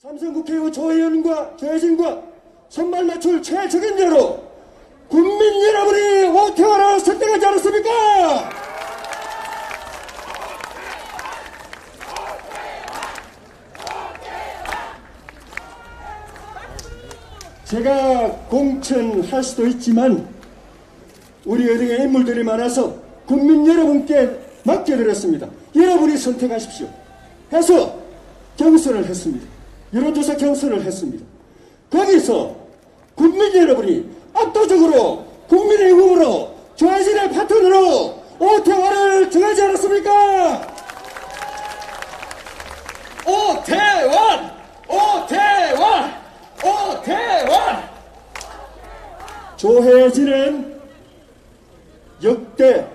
삼선 국회의원 조혜연과 조혜진과 선발 맞출 최적임자로 국민 여러분이 오태환을 선택하지 않았습니까? 제가 공천할 수도 있지만 우리 의령에 인물들이 많아서 국민 여러분께 맡겨드렸습니다. 여러분이 선택하십시오 해서 경선을 했습니다. 여론조사 경선을 했습니다. 거기서 국민 여러분이 압도적으로 국민의힘으로 조혜진의 파트너로 오태환을 정하지 않았습니까? 오태환! 오태환! 오태환! 조혜진은 역대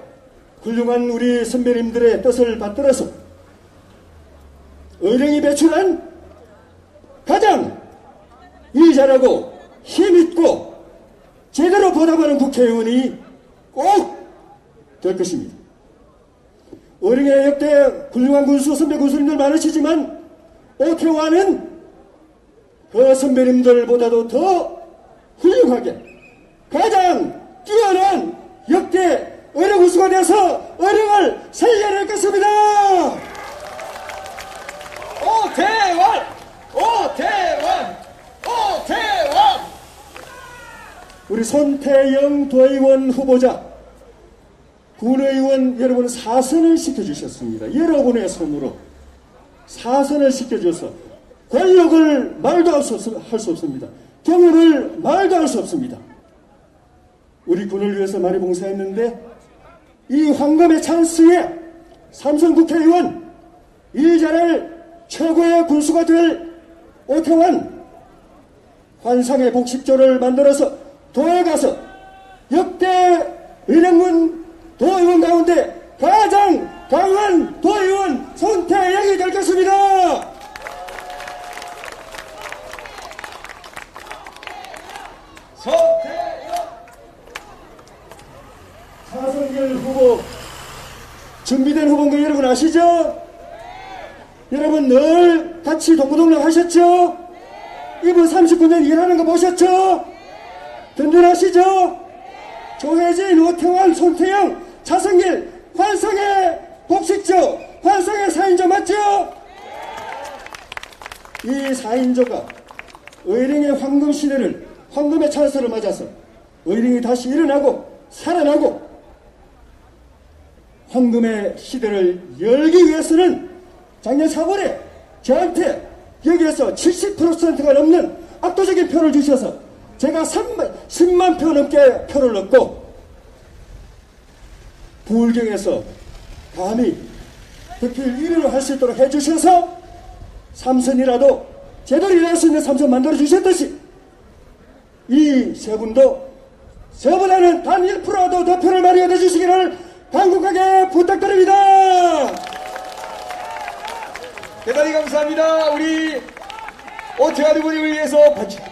훌륭한 우리 선배님들의 뜻을 받들어서 의령이 배출한 가장 일 잘하고 힘있고 제대로 보답하는 국회의원이 꼭 될 것입니다. 의령의 역대 훌륭한 군수 선배 군수님들 많으시지만 오태환은 그 선배님들보다도 더 훌륭하게 가장 뛰어난 역대 의령 군수가 되어서 의령을 살려낼 것입니다. 오태환! 오태환! 오태환! 우리 손태영 도의원 후보자 군의원 여러분 사선을 시켜주셨습니다. 여러분의 손으로 사선을 시켜줘서 권력을 말도 할 수 없습니다. 경험을 말도 할 수 없습니다. 우리 군을 위해서 많이 봉사했는데 이 황금의 찬스에 삼선 국회의원 일 잘할 최고의 군수가 될 오태환 환상의 복식조를 만들어서 도에 가서 역대 의령군 도의원 가운데 가장 강한 도의원 손태영이 될 것입니다. 손태영! 차성길 후보 준비된 후보인 거 여러분 아시죠? 여러분 늘 같이 동고동락 하셨죠? 이분 39년 일하는 거 보셨죠? 든든하시죠? 조혜진, 오태환, 손태영, 차성길, 환상의 복식조, 환상의 4인조 맞죠? 이 4인조가 의령의 황금 시대를, 황금의 찬스를 맞아서 의령이 다시 일어나고 살아나고 황금의 시대를 열기 위해서는 작년 4월에 저한테 여기에서 70%가 넘는 압도적인 표를 주셔서 제가 10만 표 넘게 표를 넣고 부울경에서 감히 득표율 1위로 할 수 있도록 해주셔서 삼선이라도 제대로 일할 수 있는 삼선 만들어주셨듯이 이 세 분도 저보다는 단 1%라도 더 표를 많이 얻어주시기를 간곡하게 부탁드립니다. 대단히 감사합니다. 우리 오태환 후보님을 위해서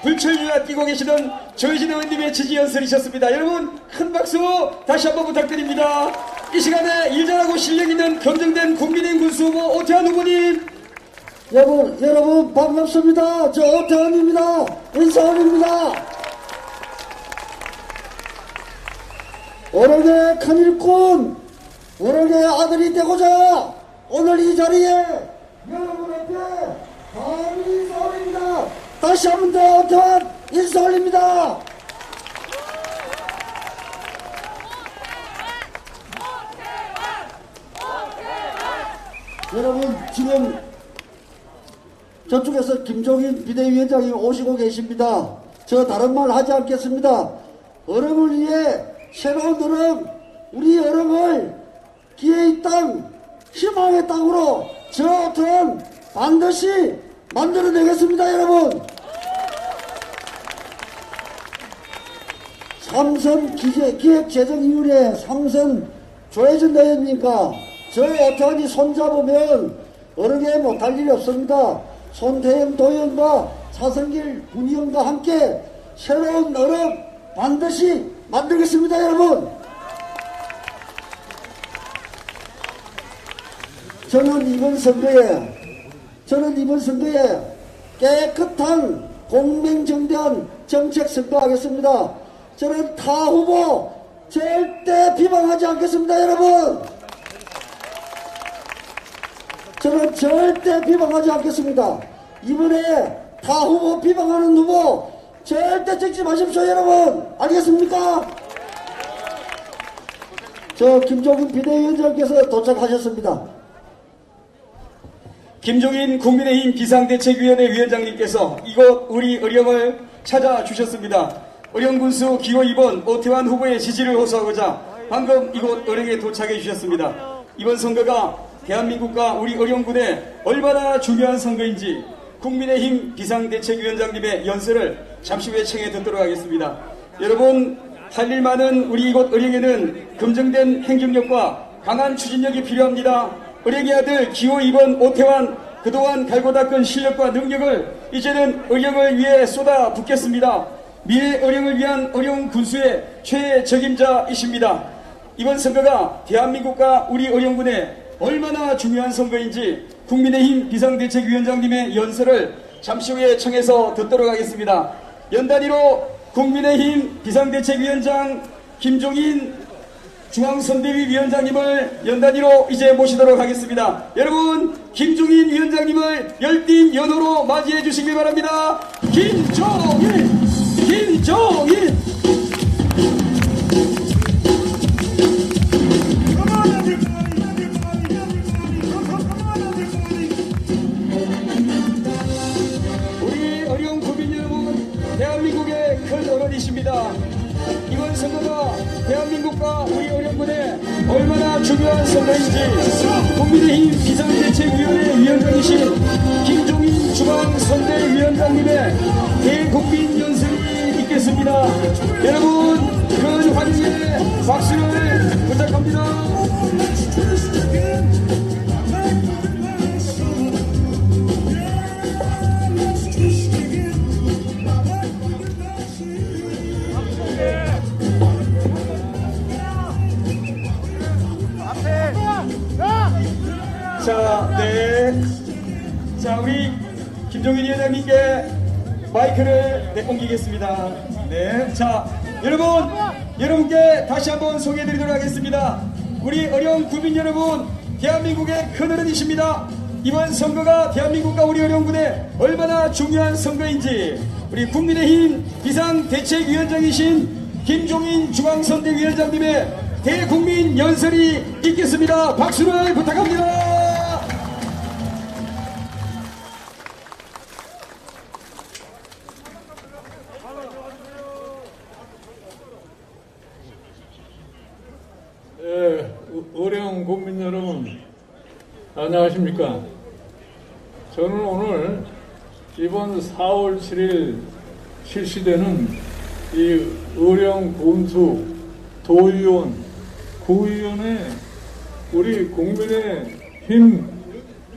불철주야 뛰고 계시던 조혜진 의원님의 지지 연설이셨습니다. 여러분 큰 박수 다시 한번 부탁드립니다. 이 시간에 일 잘하고 실력 있는 검증된 국민의힘 군수 후보 오태환 후보님. 여러분 반갑습니다. 저 오태환입니다. 인사드립니다. 오락의 큰일꾼, 오락의 아들이 되고자 오늘 이 자리에 여러분 앞에 감히 인사올립니다. 다시 한번 더 오태환 인사올립니다. 여러분 지금 저쪽에서 김종인 비대위원장이 오시고 계십니다. 저 다른 말 하지 않겠습니다. 어른을 위해 새로운 어른, 우리 어른을 기회의 땅, 희망의 땅으로 저 오태환 반드시 만들어내겠습니다. 여러분 삼선 기획재정위원회 삼선 조혜진 의원님과 저 오태환이 손잡으면 어른에 못할 일이 없습니다. 손태영 도의원과 차성길 군의원과 함께 새로운 어른 반드시 만들겠습니다. 여러분 저는 이번 선거에 깨끗한 공명정대한 정책 선거하겠습니다. 저는 타 후보 절대 비방하지 않겠습니다, 여러분. 저는 절대 비방하지 않겠습니다. 이번에 타 후보 비방하는 후보 절대 찍지 마십시오, 여러분. 알겠습니까? 저 김종인 비대위원장께서 도착하셨습니다. 김종인 국민의힘 비상대책위원회 위원장님께서 이곳 우리 의령을 찾아주셨습니다. 의령군수 기호 2번 오태환 후보의 지지를 호소하고자 방금 이곳 의령에 도착해 주셨습니다. 이번 선거가 대한민국과 우리 의령군에 얼마나 중요한 선거인지 국민의힘 비상대책위원장님의 연설을 잠시 후에 청해 듣도록 하겠습니다. 여러분, 할 일 많은 우리 이곳 의령에는 검증된 행정력과 강한 추진력이 필요합니다. 의령의 아들 기호 2번 오태환, 그동안 갈고 닦은 실력과 능력을 이제는 의령을 위해 쏟아붓겠습니다. 미래 의령을 위한 의령 군수의 최적임자이십니다. 이번 선거가 대한민국과 우리 의령군에 얼마나 중요한 선거인지 국민의힘 비상대책위원장님의 연설을 잠시 후에 청해서 듣도록 하겠습니다. 연단위로 국민의힘 비상대책위원장 김종인 중앙선대위 위원장님을 연단위로 이제 모시도록 하겠습니다. 여러분, 김종인 위원장님을 열띤 연호로 맞이해 주시기 바랍니다. 김종인! 우리 의령 국민 여러분, 대한민국의 큰 어른이십니다. 이번 선거가 대한민국과 우리 의령군에 얼마나 중요한 선거인지 국민의힘 비상대책위원회 위원장이신 김종인 중앙선대위원장님의 대국민 연설이 있겠습니다. 여러분, 큰 환영의 박수를 부탁합니다. 자, 우리 김종인 위원장님께 마이크를 내옮기겠습니다. 네. 자, 여러분께 다시 한번 소개해드리도록 하겠습니다. 우리 의령 국민 여러분, 대한민국의 큰 어른이십니다. 이번 선거가 대한민국과 우리 의령군에 얼마나 중요한 선거인지 우리 국민의힘 비상대책위원장이신 김종인 중앙선대위원장님의 대국민 연설이 있겠습니다. 박수를 부탁합니다. 의령 국민 여러분, 안녕하십니까? 저는 오늘 이번 4월 7일 실시되는 이 의령 군수, 도의원, 구의원의 우리 국민의힘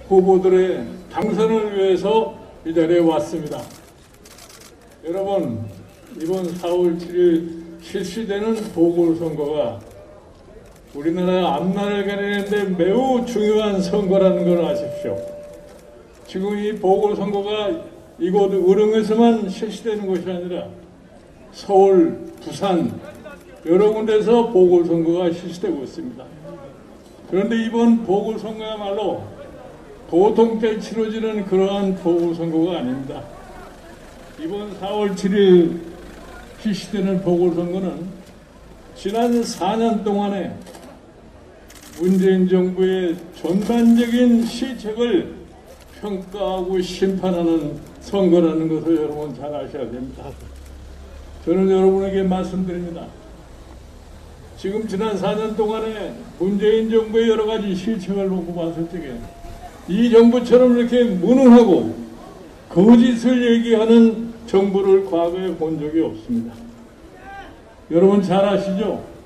후보들의 당선을 위해서 이 자리에 왔습니다. 여러분, 이번 4월 7일 실시되는 보궐선거가 우리나라 앞날을 가리는데 매우 중요한 선거라는 걸 아십시오. 지금 이 보궐선거가 이곳 의령에서만 실시되는 것이 아니라 서울, 부산 여러 군데서 보궐선거가 실시되고 있습니다. 그런데 이번 보궐선거야말로 보통 때 치러지는 그러한 보궐선거가 아닙니다. 이번 4월 7일 실시되는 보궐선거는 지난 4년 동안에 문재인 정부의 전반적인 시책을 평가하고 심판하는 선거라는 것을 여러분 잘 아셔야 됩니다. 저는 여러분에게 말씀드립니다. 지금 지난 4년 동안에 문재인 정부의 여러 가지 실책을 보고 봤을 적에 이 정부처럼 이렇게 무능하고 거짓을 얘기하는 정부를 과거에 본 적이 없습니다. 여러분 잘 아시죠?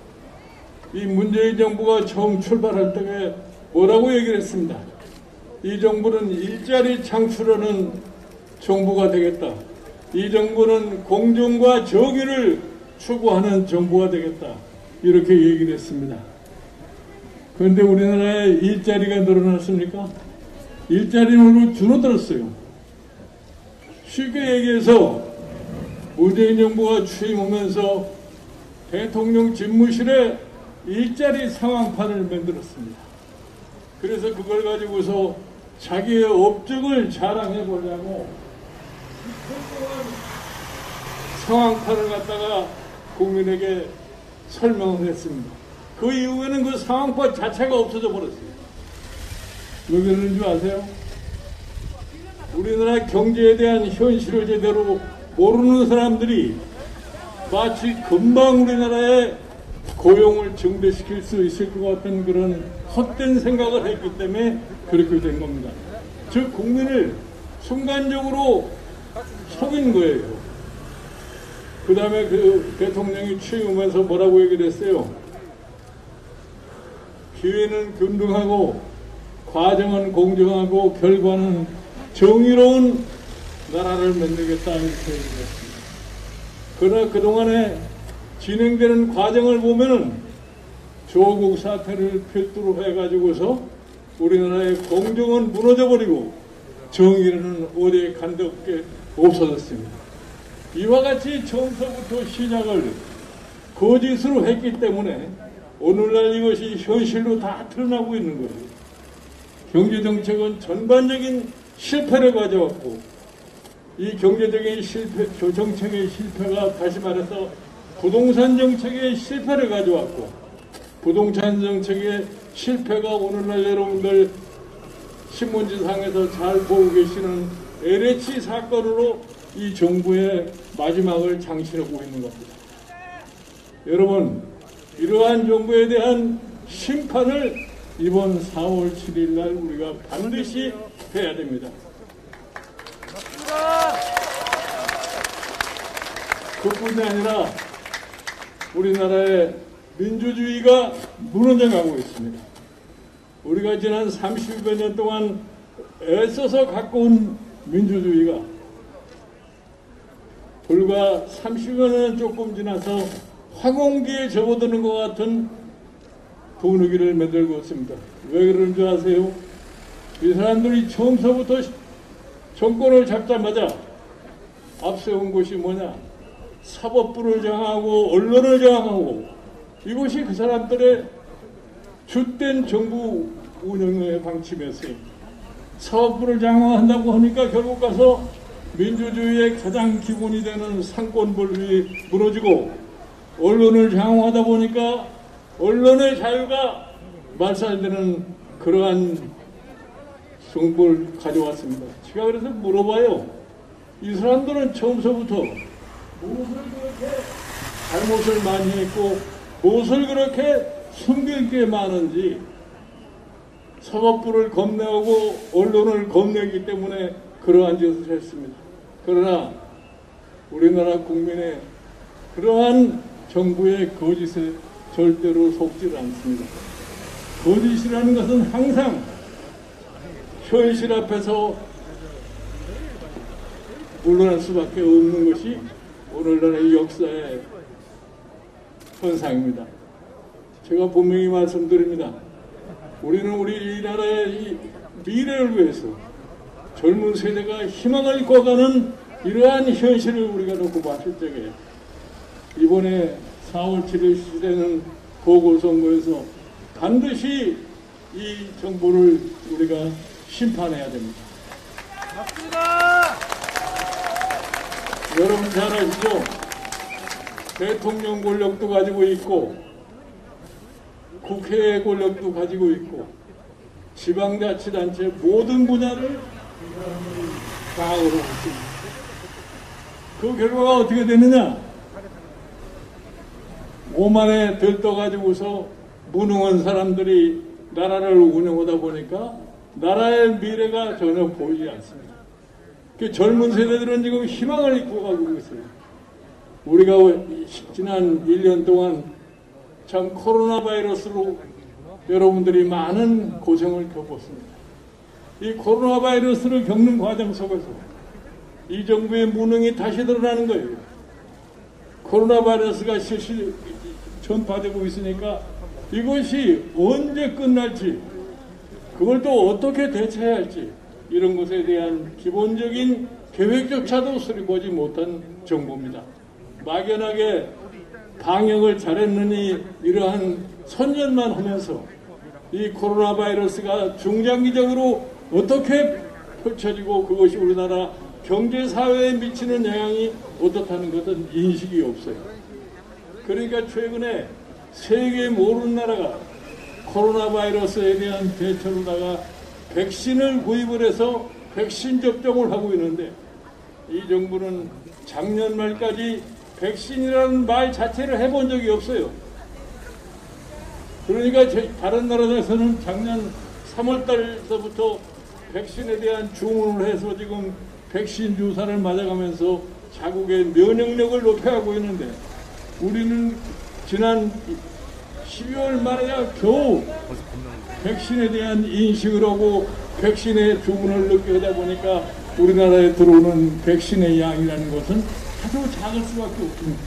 이 문재인 정부가 처음 출발할 때 뭐라고 얘기를 했습니다. 이 정부는 일자리 창출하는 정부가 되겠다. 이 정부는 공정과 정의를 추구하는 정부가 되겠다. 이렇게 얘기를 했습니다. 그런데 우리나라에 일자리가 늘어났습니까? 일자리는 줄어들었어요. 쉽게 얘기해서 문재인 정부가 취임하면서 대통령 집무실에 일자리 상황판을 만들었습니다. 그래서 그걸 가지고서 자기의 업적을 자랑해 보려고 상황판을 갖다가 국민에게 설명을 했습니다. 그 이후에는 그 상황판 자체가 없어져 버렸어요. 왜 그러는 줄 아세요? 우리나라 경제에 대한 현실을 제대로 모르는 사람들이 마치 금방 우리나라의 고용을 증대시킬 수 있을 것 같은 그런 헛된 생각을 했기 때문에 그렇게 된 겁니다. 즉 국민을 순간적으로 속인 거예요. 그 다음에 그 대통령이 취임하면서 뭐라고 얘기를 했어요? 기회는 균등하고 과정은 공정하고 결과는 정의로운 나라를 만들겠다 이렇게 얘기했습니다. 그러나 그동안에 진행되는 과정을 보면은 조국 사태를 필두로 해가지고서 우리나라의 공정은 무너져버리고 정의는 어디에 간데없게 없어졌습니다. 이와 같이 처음서부터 시작을 거짓으로 했기 때문에 오늘날 이것이 현실로 다 드러나고 있는 거예요. 경제정책은 전반적인 실패를 가져왔고 이 경제적인 실패, 정책의 실패가 다시 말해서 부동산 정책의 실패를 가져왔고 부동산 정책의 실패가 오늘날 여러분들 신문지상에서 잘 보고 계시는 LH 사건으로 이 정부의 마지막을 장식하고 있는 겁니다. 여러분, 이러한 정부에 대한 심판을 이번 4월 7일 날 우리가 반드시 해야 됩니다. 그뿐이 아니라 우리나라의 민주주의가 무너져가고 있습니다. 우리가 지난 30여 년 동안 애써서 갖고 온 민주주의가 불과 30여 년 조금 지나서 황혼기에 접어드는 것 같은 분위기를 만들고 있습니다. 왜 그러는 줄 아세요? 이 사람들이 처음서부터 정권을 잡자마자 앞세운 것이 뭐냐? 사법부를 장악하고 언론을 장악하고 이것이 그 사람들의 주된 정부 운영의 방침이었어요. 사법부를 장악한다고 하니까 결국 가서 민주주의의 가장 기본이 되는 상권 분립이 무너지고 언론을 장악하다 보니까 언론의 자유가 말살되는 그러한 정부를 가져왔습니다. 제가 그래서 물어봐요. 이 사람들은 처음서부터 무엇을 그렇게 잘못을 많이 했고 무엇을 그렇게 숨길 게 많은지 사법부를 겁내고 언론을 겁내기 때문에 그러한 짓을 했습니다. 그러나 우리나라 국민의 그러한 정부의 거짓에 절대로 속지 않습니다. 거짓이라는 것은 항상 현실 앞에서 물러날 수밖에 없는 것이 오늘날의 역사의 현상입니다. 제가 분명히 말씀드립니다. 우리는 우리 이 나라의 이 미래를 위해서 젊은 세대가 희망을 꺼가는 이러한 현실을 우리가 놓고 봤을 적에 이번에 4월 7일 시대는 보궐선거에서 반드시 이 정부를 우리가 심판해야 됩니다. 여러분 잘 아시죠? 대통령 권력도 가지고 있고 국회의 권력도 가지고 있고 지방자치단체 모든 분야를 장악을 하고 있습니다. 그 결과가 어떻게 되느냐? 오만에 들떠가지고서 무능한 사람들이 나라를 운영하다 보니까 나라의 미래가 전혀 보이지 않습니다. 그 젊은 세대들은 지금 희망을 잊고 가고 있어요. 우리가 지난 1년 동안 참 코로나 바이러스로 여러분들이 많은 고생을 겪었습니다. 이 코로나 바이러스를 겪는 과정 속에서 이 정부의 무능이 다시 드러나는 거예요. 코로나 바이러스가 실시 전파되고 있으니까 이것이 언제 끝날지 그걸 또 어떻게 대처해야 할지 이런 것에 대한 기본적인 계획조차도 수립하지 못한 정부입니다. 막연하게 방역을 잘했느니 이러한 선전만 하면서 이 코로나 바이러스가 중장기적으로 어떻게 펼쳐지고 그것이 우리나라 경제 사회에 미치는 영향이 어떻다는 것은 인식이 없어요. 그러니까 최근에 세계 모르는 나라가 코로나 바이러스에 대한 대처로다가 백신을 구입을 해서 백신 접종을 하고 있는데 이 정부는 작년 말까지 백신이라는 말 자체를 해본 적이 없어요. 그러니까 다른 나라에서는 작년 3월 달서부터 백신에 대한 주문을 해서 지금 백신 주사를 맞아가면서 자국의 면역력을 높여가고 있는데 우리는 지난 12월 말에야 겨우 백신에 대한 인식을 하고 백신의 주문을 늦게 하다 보니까 우리나라에 들어오는 백신의 양이라는 것은 아주 작을 수밖에 없습니다.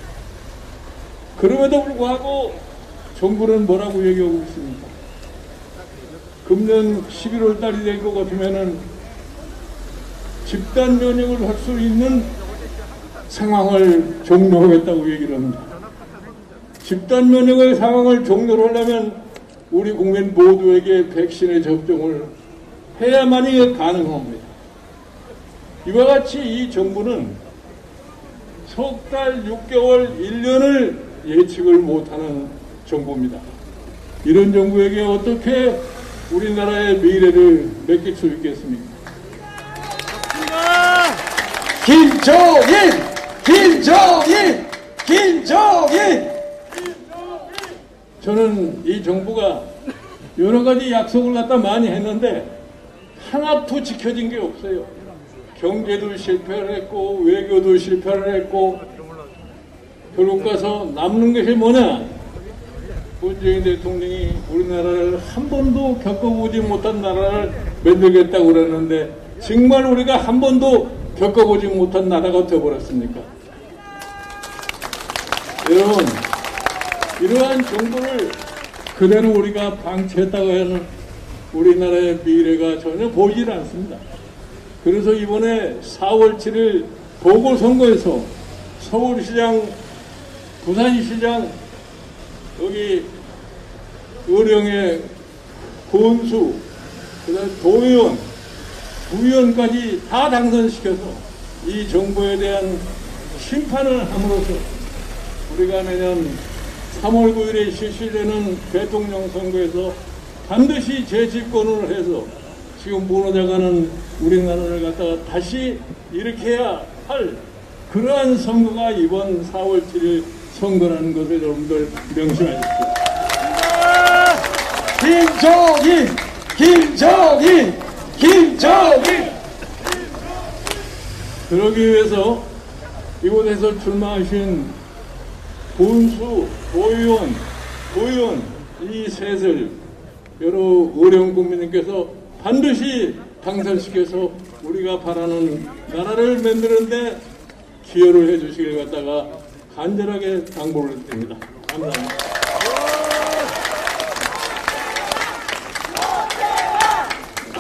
그럼에도 불구하고 정부는 뭐라고 얘기하고 있습니까? 금년 11월 달이 될 것 같으면은 집단 면역을 할 수 있는 상황을 종료하겠다고 얘기를 합니다. 집단 면역의 상황을 종료를 하려면 우리 국민 모두에게 백신의 접종을 해야만이 가능합니다. 이와 같이 이 정부는 석 달, 6개월, 1년을 예측을 못하는 정부입니다. 이런 정부에게 어떻게 우리나라의 미래를 맡길 수 있겠습니까? 김종인! 김종인! 김종인! 저는 이 정부가 여러 가지 약속을 갖다 많이 했는데 하나도 지켜진 게 없어요. 경제도 실패를 했고 외교도 실패를 했고 결국 가서 남는 것이 뭐냐? 문재인 대통령이 우리나라를 한 번도 겪어보지 못한 나라를 만들겠다고 그랬는데 정말 우리가 한 번도 겪어보지 못한 나라가 되어버렸습니까? 여러분, 이러한 정부를 그대로 우리가 방치했다고 하는 우리나라의 미래가 전혀 보이질 않습니다. 그래서 이번에 4월 7일 보궐선거에서 서울시장, 부산시장, 여기 의령의 권수, 그다음 도의원, 부의원까지 다 당선시켜서 이 정부에 대한 심판을 함으로써 우리가 내년 3월 9일에 실시되는 대통령 선거에서 반드시 재집권을 해서 지금 무너져가는 우리나라를 갖다가 다시 일으켜야 할 그러한 선거가 이번 4월 7일 선거라는 것을 여러분들 명심하십시오. 김종인! 김종인! 김종인! 그러기 위해서 이곳에서 출마하신 본수, 도의원, 부의원 이 셋을 여러 어려운 국민님께서 반드시 당선시켜서 우리가 바라는 나라를 만드는데 기여를 해주시길 갖다가 간절하게 당부를 드립니다. 감사합니다.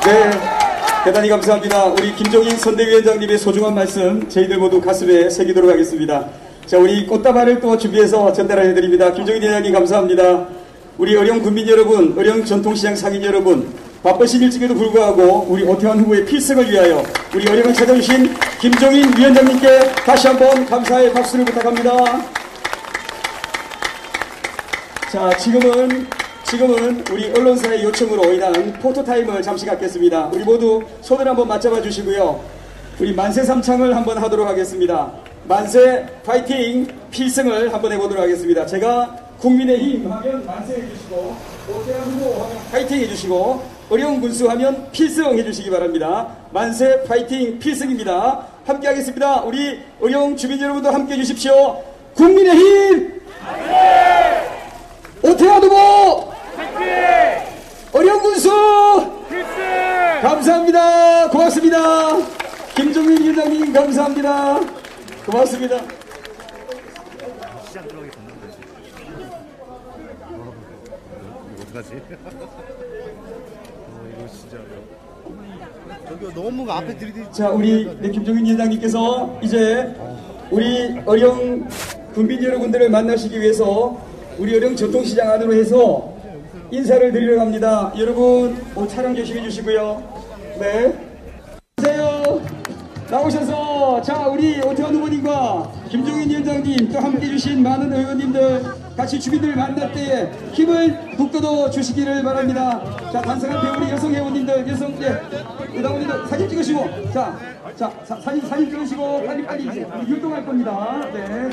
네, 대단히 감사합니다. 우리 김종인 선대위원장님의 소중한 말씀 저희들 모두 가슴에 새기도록 하겠습니다. 자, 우리 꽃다발을 또 준비해서 전달해 드립니다. 김종인 위원장님 감사합니다. 우리 의령 군민 여러분, 의령 전통시장 상인 여러분, 바쁘신 일정에도 불구하고 우리 오태환 후보의 필승을 위하여 우리 의령을 찾아주신 김종인 위원장님께 다시 한번 감사의 박수를 부탁합니다. 자, 지금은 우리 언론사의 요청으로 인한 포토타임을 잠시 갖겠습니다. 우리 모두 손을 한번 맞잡아 주시고요. 우리 만세 삼창을 한번 하도록 하겠습니다. 만세 파이팅 필승을 한번 해보도록 하겠습니다. 제가 국민의힘 하면 만세 해주시고 오태환 후보 하면 파이팅 해주시고 의령 군수 하면 필승 해주시기 바랍니다. 만세 파이팅 필승입니다. 함께 하겠습니다. 우리 의령 주민 여러분도 함께 해주십시오. 국민의힘 오태환 후보 의령 군수 감사합니다. 고맙습니다. 김종민 위원장님 감사합니다. 고맙습니다. 시장 들어가기 전인데 어떡하지? 이거 진짜 너무 앞에 들이대. 자, 우리 김종인 위원장님께서 이제 우리 어령 군민 여러분들을 만나시기 위해서 우리 어령 전통시장 안으로 해서 인사를 드리러 갑니다. 여러분, 촬영 조심해 주시고요. 네. 안녕하세요. 나오셔서, 자, 우리 오태환 후보님과 김종인 위원장님 또 함께 해주신 많은 의원님들 같이 주민들 만날 때에 힘을 북돋워 주시기를 바랍니다. 자, 단성한 배우리 여성 회원님들, 여성분들 사진 찍으시고, 사진 찍으시고, 빨리 우리 율동할 겁니다. 네,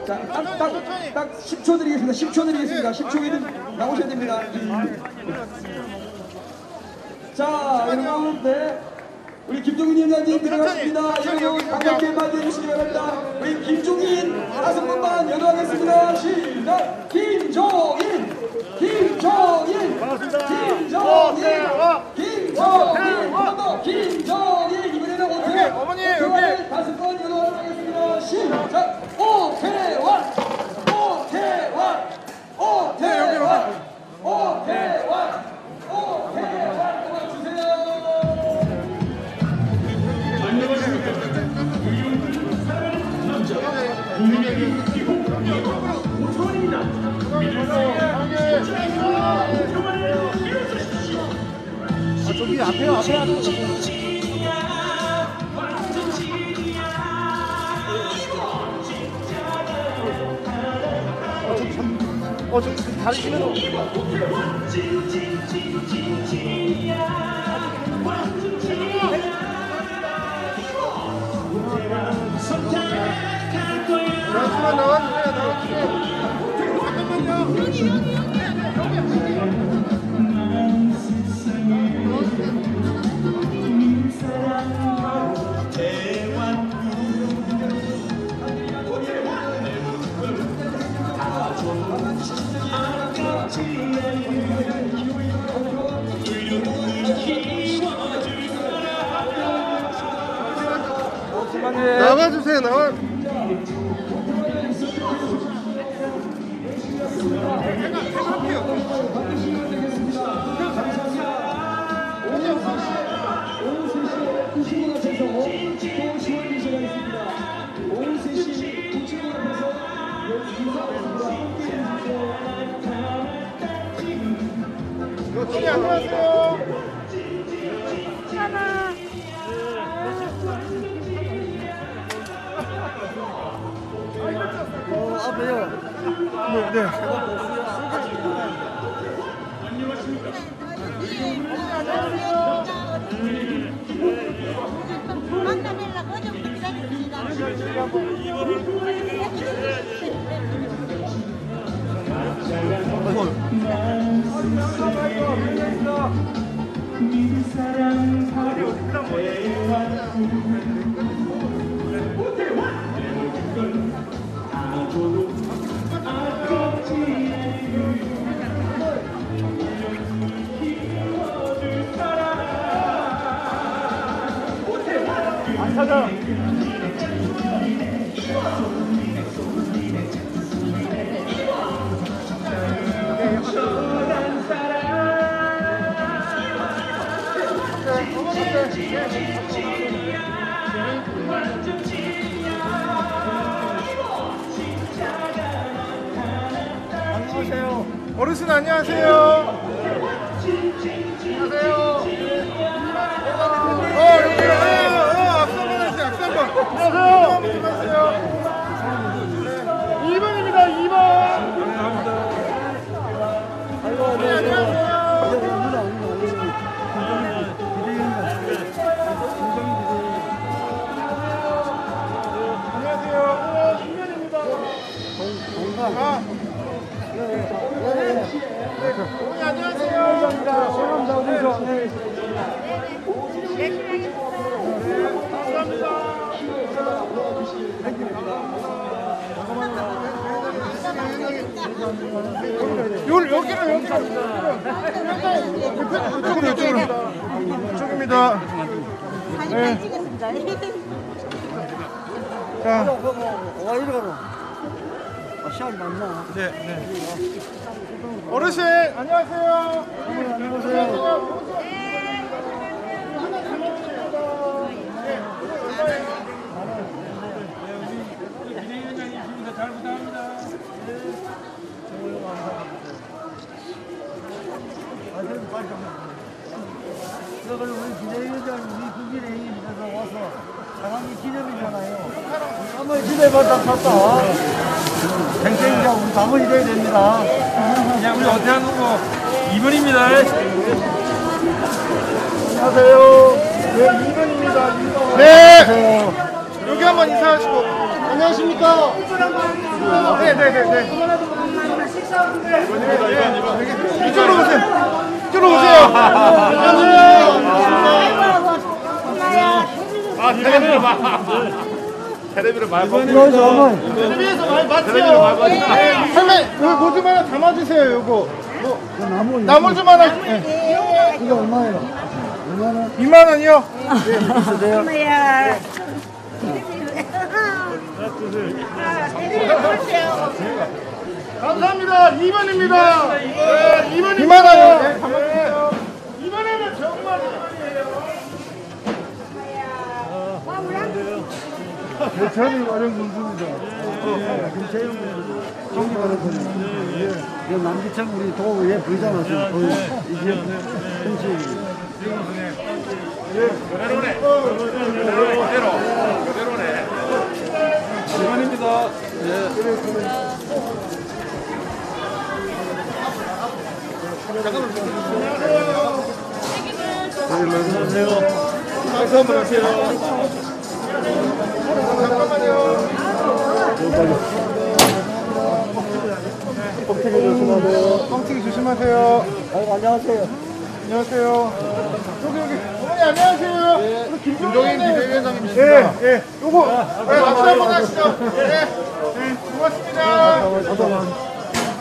딱 10초 드리겠습니다. 10초 드리겠습니다. 10초 후에는 나오셔야 됩니다. 자, 여러분, 네. 우리 김종인 위원장님 들어가십니다. 여러분 반갑게 맞이해 주시기 바랍니다. 우리 김종인 5번만 연호하겠습니다. 시작! 김종인! 이번에는 오태환! 어머니, 오태환을 5번 연호하도록 하겠습니다. 시작! 오태환! 저기 앞에요. 저기 다리 시면 잠시만 나와주세요. 나와주세요. 나와. 안녕하세요. 앞에요. 네. 만나뵈려고 좀 기다렸습니다. 안녕하세요. 어르신 안녕하세요. 이쪽입니다. 사진 많이 찍었습니다. 자, 와 이리 가노. 시간이 많나? 네. 어르신 안녕하세요. 안녕하세요. 우리 기자위원장이 우리 국민의힘에서 와서 사랑의 기념이잖아요. 한번 기대받다 탔다. 쟁쟁이가 우리 당원이 돼야 됩니다. 그냥 우리 어떻게 하는 거 2번입니다. 안녕하세요. 네, 2번입니다. 네. 여기 한번 인사하시고. 안녕하십니까? 네네네네. 이쪽으로 오세요. 이쪽으로 오세요. 아, 텔레비를 텔레비를 많이 봤어요. 텔레비에서 많이 봤어요. 할머니, 여기 뭐 좀 하나 담아주세요, 요거. 나물 좀 하나. 네. 이거 얼마예요? 2만 원이요? 엄마야. 감사합니다. 2번입니다. 네, 2번 2만 원이요. 네, 담아주세요. 2번에는 정말 2번이에요. 저는 어려운 군수입니다. 김채영 정기받은 분입니다. 예. 남기청 우리 도의회 부의장 하시는 이게 정치입니다. 그대로네. 그대로네. 2번입니다. 안녕하세요. 박수 한번 하세요. 잠깐만요. 뻥튀기 조심하세요. 뻥튀기 조심하세요. 아이고, 안녕하세요. 안녕하세요. 여기. 어머니 안녕하세요. 우리 김종인 비대위원장님이십니다. 예, 예. 요거 박수 한번 하시죠. 예. 네, 고맙습니다.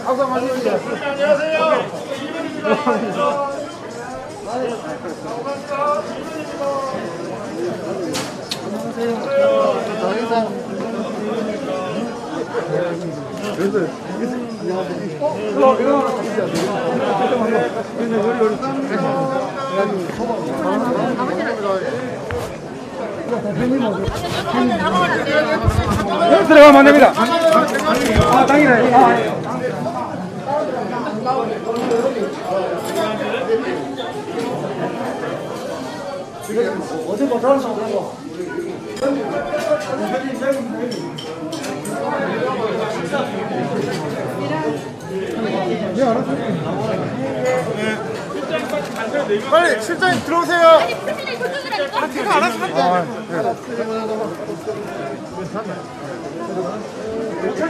박수 한번 하시죠. 안녕하세요. 더 이상 들어가면 안 됩니다. 아, 당연히. 어제 못하는 사람이고 빨리 실장님 들어오세요. 제가 알아서 할게요.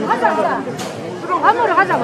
하자. 아무로 하자고.